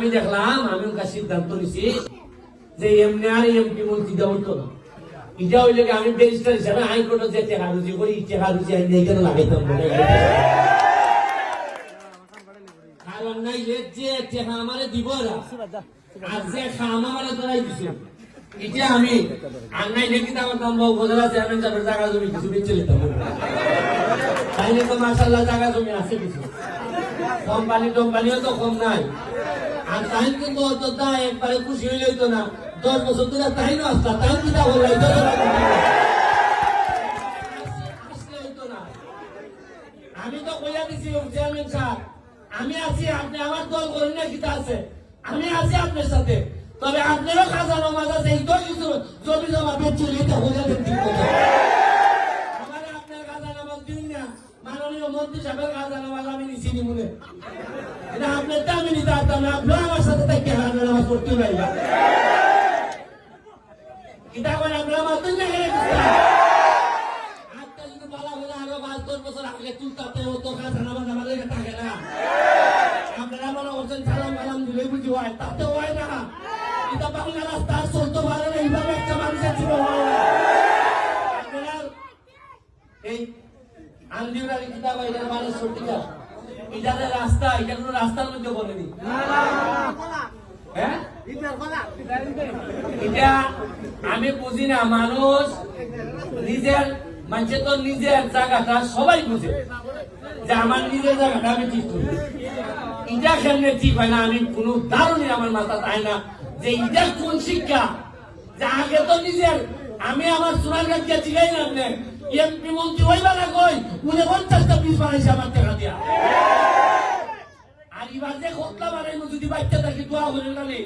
আমি দেখলাম, আমি ওকে সিদ্ধান্ত নিছি যে এমনি আর এমপি মন্ত্রী দেওয়া হইতো না। এটা হইলে আমি ব্যারিস্টার হিসাবে হাইকোর্টে যে টেকা রুজি করি, টেকা রুজি আমি এইখানে লাগাইতাম। কারণ নাই যে টেকা আমারে দিব না, আর যে খাম আমারে ধরাই দিছে, এটা আমি আর নাই দেখি আমার দাম উপজেলা চেয়ারম্যান সাহেবের জায়গা জমি কিছু বেঁচে নিতাম। তাইলে তো মাশাআল্লাহ জায়গা জমি আছে কিছু, কোম্পানি টোম্পানিও তো কম নাই। আর তাই কিন্তু অত দা একবারে খুশি হইলে হইতো না, 10 বছর ধরে তাই না আসতা, তাই কিনা হলো আমি তো কইয়া দিছি চেয়ারম্যান সাহেব, আমি আছি, আপনি আমার দল করেন না, কিতা আছে, আমি আছি আপনার সাথে। তবে আপনারও খাজানো মাছ আছে, এই তো কিছু জমি জমা বেচে এটা হয়ে যাবে ঠিক কথা। আমার আপনার খাজানা মাছ দিন না, মাননীয় মন্ত্রী সাহেবের খাজানা মাছ আমি নিছি নি মনে, এটা আপনার দামি নিতে পারতাম না, আপনি আমার সাথে তাই খাজানা মাছ করতে পারবেন। এটা করে আপনার মাছ দিন না, আজকে যদি বলা হলে আরো 5-10 বছর আগে তুলতে হতো, খাজানা মাছ আমাদের থাকে না। আপনারা মনে করছেন সালাম কালাম দিলে বুঝি হয়, তাতে হয় না। এটা বাংলা রাস্তা চলতে পারে না, এইভাবে একটা মানুষের জীবন হয় না। আপনারা এই আন্দিউরারি কিতাব এটার মানে সত্যিকার, এটার রাস্তা, এটা কোনো রাস্তার মধ্যে বলেনি। হ্যাঁ, এটা আমি বুঝি না। মানুষ নিজের, মানুষের তো নিজের জায়গাটা সবাই বুঝে যে আমার নিজের জায়গাটা আমি ঠিক করি। এটা কেমনে ঠিক হয় না, আমি কোন ধারণই আমার মাথা তাই না যে এটা কোন শিক্ষা। যে আগে তো নিজের, আমি আমার সোনার গাছকে জিগাই না, আপনি এমপি মন্ত্রী হইবা না কই 49টা পিস বানাইছে আমার টাকা দিয়া। আর এবার যে খোঁজলা বানাই যদি বাচ্চা থাকি দোয়া হলে নালে,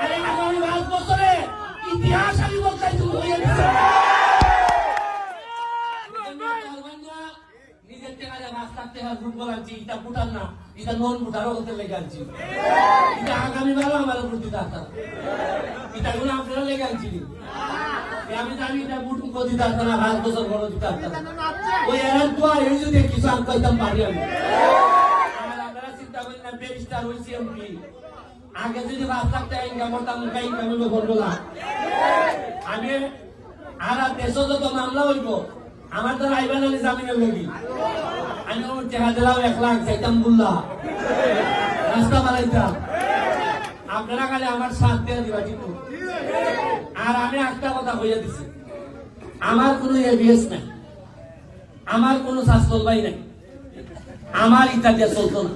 আরে আগামী 5 বছরে ইতিহাস আমি বলতাই তুমি হয়ে গেছে। নিজের টাকা দিয়ে রাস্তার টাকা ফুটবল আনছি, এটা ফুটার না, এটা নন ফুটারও হতে লেগে আনছি। এটা আগামী বেলা আমার উপর দিতে আসতাম, এটা গুলো আপনারা লেগে আনছি। আমি জানি এটা বুট দিতে আসতাম না, 5 বছর বড় দিতে আসতাম। ওই এরার দোয়া এই যদি কিছু আমি পাইতাম পারি আমি। আপনারা চিন্তা করেন না, ব্যারিস্টার হয়েছি এমপি, আগে যদি রাস্তার টাকা ইনকাম করতাম, ইনকাম হইলো করবো না আমি। আর দেশও যত মামলা হইব, আমার তো রাইবান আলী জামিনের লগি, আমি টাকা দিলাম 1 লাখ, চাইতাম বুল্লা রাস্তা বানাইতাম। আপনারা খালি আমার সাথ দিয়ে দিবা কিন্তু। আর আমি একটা কথা কইয়া দিছি, আমার কোনো এবিএস নাই, আমার কোনো শাস্ত্র ভাই নাই, আমার ইটা দিয়ে চলতো না।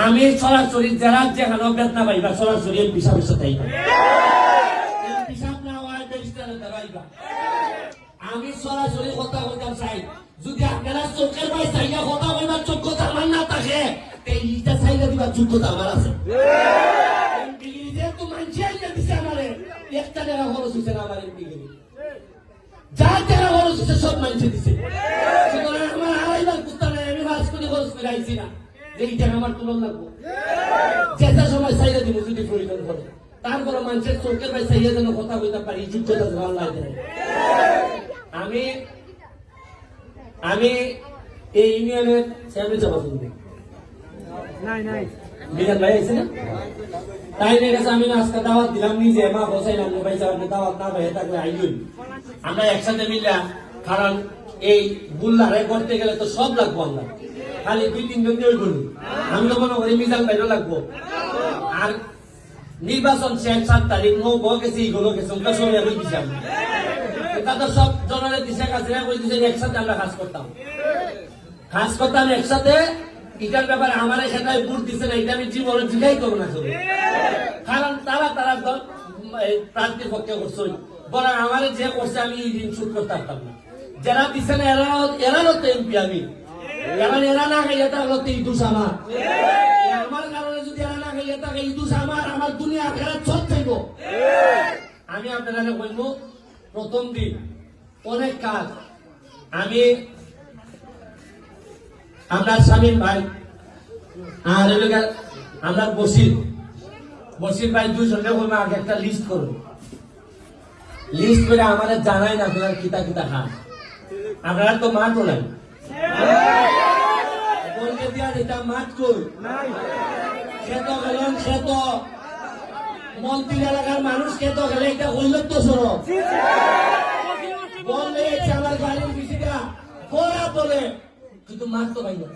আমি সরাসরি যারা যেখানে বেতনা পাইবা সরাসরি পিসা পিসা তাই পিসাব না হয় ব্যারিস্টারের দ্বারাইবা। আমি সরাসরি কথা বলতাম চাই, যদি আপনারা চোখের ভাই চাইয়া কথা বলবার যোগ্যতা আমার না থাকে, এইটা চাইলে দিবার যোগ্যতা আমার আছে। যেহেতু মানুষ দিচ্ছে আমারে 1 টাকা খরচ হয়েছে না, আমার যা টাকা খরচ হয়েছে সব মানুষ দিচ্ছে। সুতরাং আমার আড়াইবার কুস্তা নাই, আমি 5 কোটি খরচ করে আইছি না যে এই টাকা আমার তুলন লাগবো। যেটা সময় চাইলে দিব যদি প্রয়োজন করে, তারপরে মানুষের চোখের ভাই চাইয়া যেন কথা বলতে পারি, যোগ্যতা ভালো লাগে। আমি এই ইউনিয়নের চেয়ারম্যান পছন্দ মিজান ভাই আছে না, তাই গেছে আমি আজকে দাওয়াত দিলাম, নিজে মা বসাইলাম ভাই সাহেবকে দাওয়াত না ভাই থাকলে আইলই আমরা একসাথে মিললাম। কারণ এই বুল্লারে করতে গেলে তো সব লাগবো, আমরা খালি 2-3 জন দিয়ে বলি। আমি তো মনে করি মিজান ভাইও লাগবো। আর নির্বাচন 7 তারিখ গেছে, এগুলো গেছে, ওটা সবাই আমি দিছিলাম। এটা তো সব জনের দিশা কাছে একসাথে আমরা কাজ করতাম একসাথে। এটার ব্যাপারে আমার এখানে ভোট দিচ্ছে না, এটা আমি জীবনে জিজ্ঞাই করবো না। কারণ তারা প্রার্থীর পক্ষে করছে, বরং আমার যে করছে আমি এই দিন শুট করতে পারতাম না। যারা দিচ্ছে না এরারও তো এমপি আমি, এখন এরা না খাইয়া থাকলো তো ইদুস আমার। আমার কারণে যদি এরা না খাইয়া থাকে ইদুস আমার দুনিয়া খেলা সব থাকব। আমি আপনারা বলবো, প্রথম দিন অনেক কাজ আমরা শামীম ভাই আর আমরা বসির ভাই 2 জনে বলবো আগে একটা লিস্ট করুন, লিস্ট করে আমাদের জানাই না আপনারা কিতা কিতা খান। আপনারা তো মাঠও নাই, বলতে দিয়া এটা মাঠ কই খেত গেলেন খেত মন্ত্রী এলাকার মানুষ খেত গেলে এটা হইল তো সড়ক বললে আমার গাড়ির পিছিটা বলা বলে কিন্তু মারতো ভাই না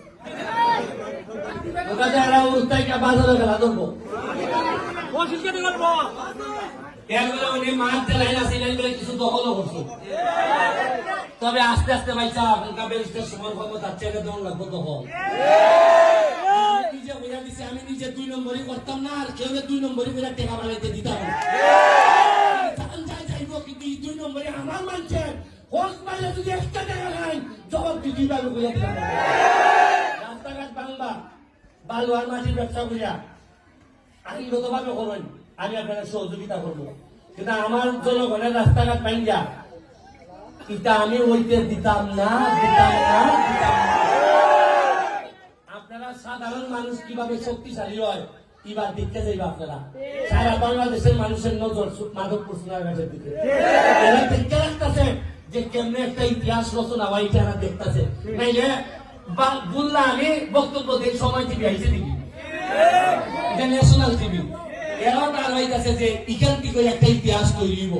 ওটা যারা উস্তাইকা বাজারে গেলা ধরবো এরপরে উনি মারতে লাইন আছে লাইন কিছু দখলও করছো তবে আস্তে আস্তে ভাইসা আপনার ব্যারিস্টার সময় ক্ষমতা ছেড়ে দেওয়া লাগবো তখন নিজে বোঝা দিচ্ছে আমি নিজে 2 নম্বরই করতাম না আর কেউ 2 নম্বরই করে টেকা বানাইতে দিতাম না যাইব কিন্তু 2 নম্বরে আমার মানছেন হোক পাইলে যদি একটা টাকা নাই জবাব দি দিবা বুঝা দিলাম রাস্তাঘাট বাংলা বালু আর মাটির ব্যবসা করিয়া আইনগতভাবে করবেন আমি আপনারা সহযোগিতা করবো কিন্তু আমার জনগণের রাস্তাঘাট ভাঙ্গা এটা আমি ওইতে দিতাম না আপনারা সাধারণ মানুষ কিভাবে শক্তিশালী হয় এবার দেখতে যাইবে আপনারা সারা বাংলাদেশের মানুষের নজর মাধবপুর সোনারগাঁয়ের দিকে এরা দেখতে রাখতেছে যে কেমনে একটা ইতিহাস রচনা হয় এটা দেখতেছে নাইলে বললা আমি বক্তব্য দিই সময় টিভি আইসে দিবি এটা ন্যাশনাল টিভি এরাও তার হইতেছে যে এখান থেকে একটা ইতিহাস তৈরি হইব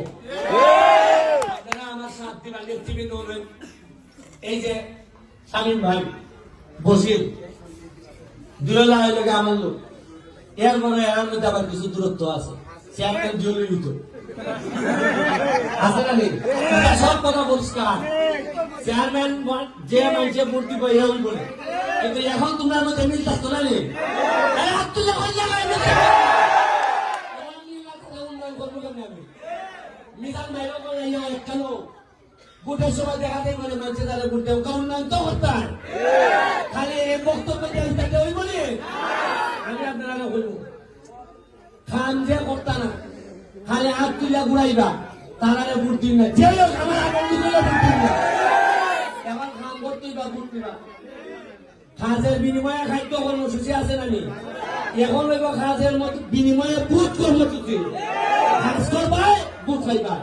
আপনারা আমার সাথ দিবেন নেতৃবৃন্দ হলেন এই যে শামীম ভাই বসির দুলা হইলে আমার লোক এর মনে এর মধ্যে আবার কিছু দূরত্ব আছে চেয়ারম্যান জরুরি আছে না নেই সব কথা পরিষ্কার চেয়ারম্যান যে মানুষে মূর্তি বইয়া হইব বলে কিন্তু এখন তোমরা মধ্যে মিল থাকতো না নেই মিজান ভাইরা করে কেন ভোটের সময় দেখাতে বলে মানুষে তারা ভোট দেব কারণ নাম তো করতাম খালি এই বক্তব্য দিয়ে ওই বলি আমি আপনারা বলবো খান যে করতা না খালি হাত তুলে ঘুরাইবা তারা ভোট দিন না যে লোক আমার আগামী তুলে ভোট দিন না এবার খান করতেই বা ভোট দিবা খাজের বিনিময়ে খাদ্য কর্মসূচি আছে না নি এখন হইব খাজের বিনিময়ে ভোট কর্মসূচি খাজ করবাই ভোট খাইবা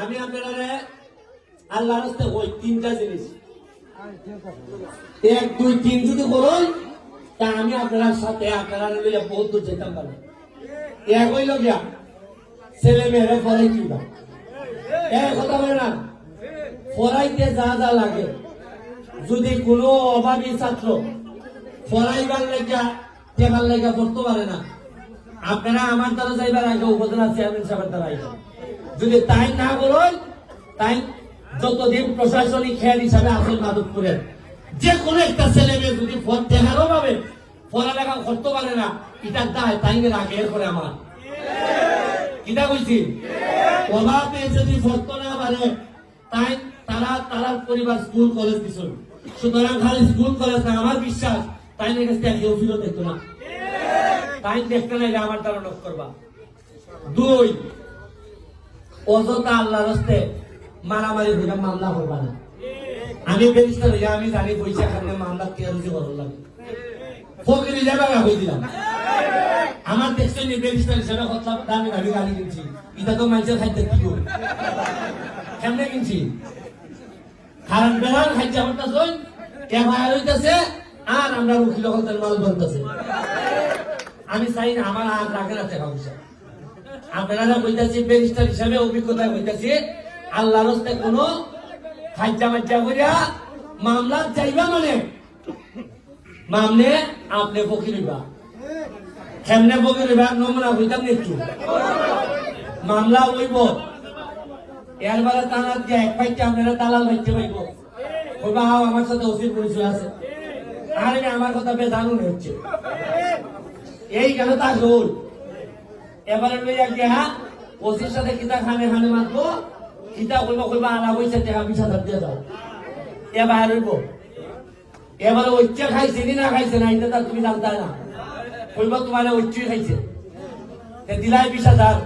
আমি আপনারা আল্লাহর রাস্তে ওই 3টা জিনিস 1 2 3 যদি করুন তা আমি আপনার সাথে আপনারা লইয়া বহুত দূর যেতাম পারি এক হইল গিয়া ছেলে মেয়েরা পড়াই কিবা কথা বলে না পড়াইতে যা যা লাগে যদি কোনো অভাবী ছাত্র পড়াইবার লাগিয়া টেকার লাগিয়া পড়তে পারে না আপনারা আমার দ্বারা যাইবার আগে উপজেলা চেয়ারম্যান সাহেবের দ্বারা আইবেন যদি তাই না বলেন তাই যতদিন প্রশাসনিক খেয়াল হিসাবে আসল মাধবপুরের যে কোনো একটা ছেলে মেয়ে যদি টেকারও পাবে পড়ালেখা করতে পারে না এটার দায় তাই আগে করে আমার এটা কইছি অভাবে যদি পড়তে না পারে তাই তারা পরিবার স্কুল কলেজ কিছু সুতরাং খালি স্কুল কলেজ না আমার বিশ্বাস তাই না কাছে কেউ ফিরত দেখতো না তাই দেখতে নাইলে আমার দ্বারা লোক করবা 2 অযথা আল্লাহ রাস্তে মারামারি হইলে মামলা করবা না আমি ব্যারিস্টার হইয়া আমি জানি পয়সা খানে মামলা কে রুজু করল লাগে ফকিরি যাবে হই দিলাম আমার দেখছেন ব্যারিস্টার হিসেবে কথা দামি দামি গাড়ি কিনছি এটা তো মানুষের খাইতে কি কেমনে কিনছি কারণ বেড়ার খাইতে করতেছেন এফআইআর হইতেছে আর আমরা উকিল হলতের মাল বলতেছে আমি চাই না আমার আর লাগে না টাকা পয়সা আপনারা কইতাছি ব্যারিস্টার হিসাবে অভিজ্ঞতা কইতাছি আল্লাহর রাস্তায় কোনো খাইজা মাজ্জা করিয়া মামলা যাইবা মানে মামলে আপনি ফকির হইবা কেমনে ফকির হইবা নমুনা কইতাম একটু মামলা হইব এরবারে তারা যে এক পাইতে আপনারা দালাল হইতে পাইব কইবা আমার সাথে ওসির পরিচয় আছে আর আমার কথা বেশ জানুন হচ্ছে এই গেল তার রোল এবারে লইয়া গিয়া ওসির সাথে কিতা খানে মারবো কিতা কইবা আলা পয়সা টাকা 20,000 দিয়ে দাও এবার হইব এবারে ঐচ্য খাইছে না খাইছে না এটা তুমি জানতা না কইবা তোমার ঐচ্যই খাইছে দিলাই 20,000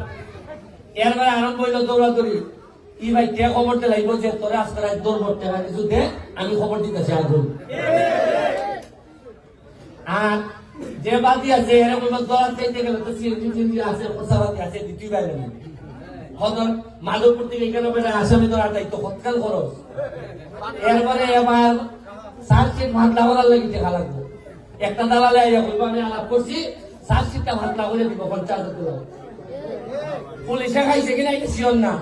এরবারে আরম্ভ হইল দৌড়াদৌড়ি ই ভাই কে খবর দিতে লাগবো যে তোরা আজকে রাত দৌড় টাকা কিছু দে আমি খবর দিতেছি আগুন আর যে বাদি আছে এরকম দল চাইতে গেলে তো সিএনজি আছে ওসাবাদি আছে দ্বিতীয় বাইরে হদর মাধবপুর থেকে এখানে বেড়ে আসামি ধরার দায়িত্ব হৎকাল খরচ এরপরে এবার চার্জশিট ভাগ দেওয়ার লাগি দেখা লাগবো একটা দালালে আইয়া বলবো আমি আলাপ করছি চার্জশিটটা ভাতলা করে দিব 50,000 টাকা পুলিশে খাইছে কিনা এটা শিওর না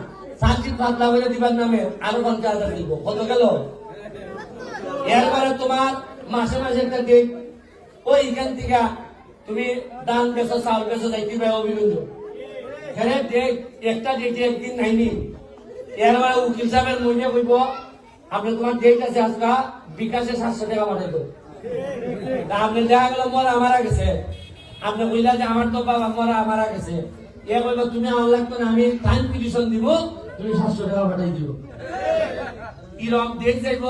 চার্জশিট ভাতলা করে দিবার নামে আরো 50,000 দিব কত গেল এরপরে তোমার মাসে মাসে একটা ডেট ওইখান থেকে তুমি দান বেছো চাউল বেছো যাইতে পারো অভিনন্দ এখানে ডেট একটা ডেটে একদিন নাইনি এরপরে উকিল সাহেবের মহিলা কইব আপনি তোমার ডেট আছে আজকা বিকাশে 700 টাকা পাঠাইব আপনি দেখা গেল মরা মারা গেছে আপনি কইলা যে আমার তো বাবা মরা মারা গেছে এ কইব তুমি আমার লাগতো না আমি টাইম পিটিশন দিব তুমি 700 টাকা পাঠাই দিও এরকম ডেট যাইব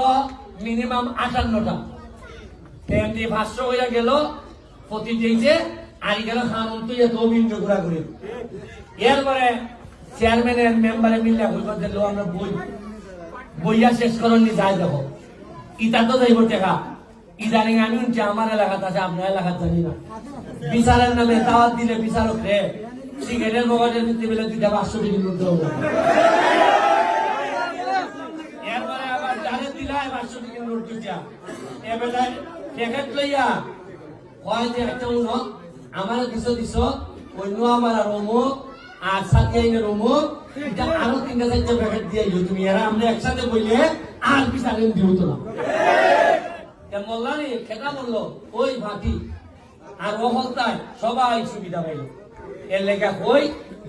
মিনিমাম 58টা এমনি 500 হইয়া গেল প্রতি ডেটে আর গেল খানুন তুই এত অভিযোগ ঘোরা করি এরপরে চেয়ারম্যানের মেম্বারে মিলে হইবা দিল আমরা বইয়া শেষ করেন নি যাই দেখো ইটা তো যাইব টাকা ইদানিং আমি উঠছি আমার এলাকাতে আছে আপনার এলাকাতে জানি না বিচারের নামে দাওয়াত দিলে বিচারক রে সিগারেটের বগাটের দিতে বেলে 200 টাকা করতে হবে এরপরে আবার যারে দিলাই 500 টাকা নোট দিচ্ছা এবেলায় প্যাকেট লইয়া হয় যে একটা উনো আমার কিছু দিছ অন্য আমার আর অমুক আর সাথে আইনের অমুক এটা আরো 3-4টা প্যাকেট দিয়ে তুমি এরা আমরা একসাথে বইলে আর বিচারেন দিব তো না মোল্লানি খেতা বললো ওই ভাতি আর ও হত্যায় সবাই সুবিধা পাইল এর লেখা ওই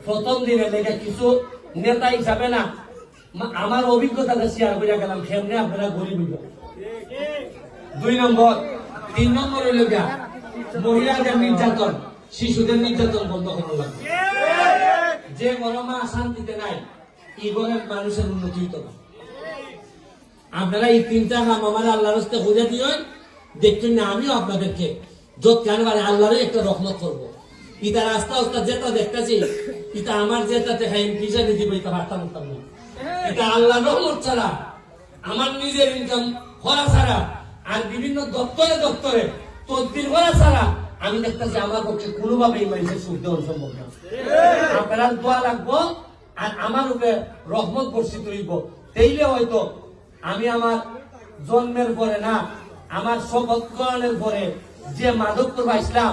প্রথম দিনের লেখা কিছু নেতা হিসাবে না আমার অভিজ্ঞতাটা শেয়ার করে গেলাম সেমনি আপনারা গরিব 2 নম্বর 3 নম্বর হইল গিয়া মহিলাদের নির্যাতন শিশুদের নির্যাতন বন্ধ করা লাগবে যে গরমা শান্তিতে নাই এই ঘরের মানুষের উন্নতি হইত না আপনারা এই 3টা কাম আমার আল্লাহর রাস্তায় খুঁজে দিও দেখছেন না আমিও আপনাদেরকে যত কেন আল্লাহরে একটা রহমত করবো ইটা রাস্তা ওস্তা যেটা দেখতেছি এটা আমার যেটা দেখাই হিসাবে দিব এটা বার্তা করতাম না এটা আল্লাহর রহমত ছাড়া আমার নিজের ইনকাম করা ছাড়া আর বিভিন্ন দপ্তরে তদবির করা ছাড়া আমি দেখতেছি আমার পক্ষে কোনোভাবে এই মানুষের সুখ দেওয়া সম্ভব না আপনারা দোয়া লাগবো আর আমার উপরে রহমত বর্ষিত হইব তাইলে হয়তো আমি আমার জন্মের পরে না আমার শপথকরণের পরে যে মাদক পাইছিলাম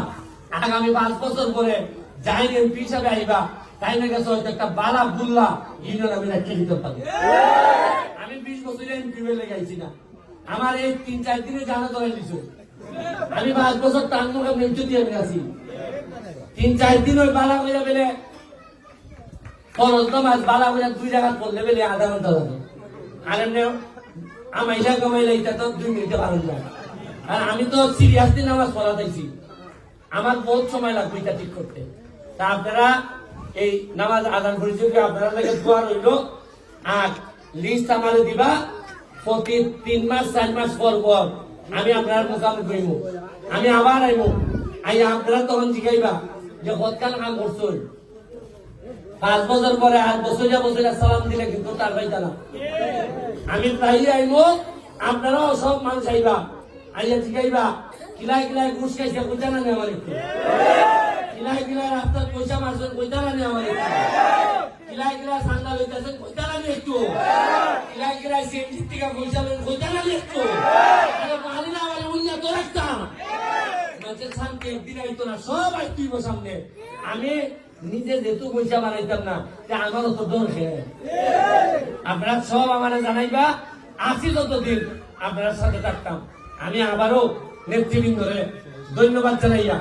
আগামী 5 বছর পরে যাই এমপি হিসাবে আইবা তাই না গেছে হয়তো একটা বালা বুল্লা ইউনিয়ন আমি রেখে দিতে পারি আমি 20 বছরে এমপি হয়ে লেগাইছি না আমার এই 3-4 দিনে জানা ধরে দিছো আমি 5 বছর টান মুখে মেঞ্চু দিয়ে গেছি 3-4 দিন ওই বালা হইয়া বেলে খরচ তো মাছ বালা হইয়া 2 জায়গা করলে বেলে আধা ঘন্টা লাগে আর এমনি আমাইলা কমাইলে এটা তো 2 মিনিটে পারেন না আর আমি তো সিরিয়াসলি নামাজ পড়াতেছি আমার বহুত সময় লাগবে এটা ঠিক করতে তা আপনারা এই নামাজ আদান করেছি আপনারা লাগে দোয়া রইল আর লিস্ট আমারে দিবা প্রতি 3 মাস 4 মাস পর পর আমি আপনার মোকামে করিব আমি আবার আইব আপনারা তখন জিগাইবা যে কতকাল কাম করছো 5 বছর পরে 8 বছর সালাম দিলে কিন্তু তার পাইতা না আমি প্রায় আইব আপনারাও সব মানুষ আইবা আইয়া জিগাইবা কিলাই ঘুষ খাইছে কইতা না আমার একটু কিলাই রাস্তার পয়সা মারছেন কইতা না আমার একটু কিলাই সান্দা লইতেছেন কইতা না একটু কিলাই সেন্টির থেকে পয়সা লইন কইতা না একটু আরে মানি না বলে উন্না তো রাখতাম মানুষের শান্তি একদিন আইতো না সব আইতুইব সামনে আমি নিজে যেহেতু পয়সা বানাইতাম না আমারও তো দর খেয়ে আপনারা সব আমার জানাইবা আসি যতদিন আপনার সাথে থাকতাম আমি আবারও নেতৃবৃন্দরে ধন্যবাদ জানাইয়া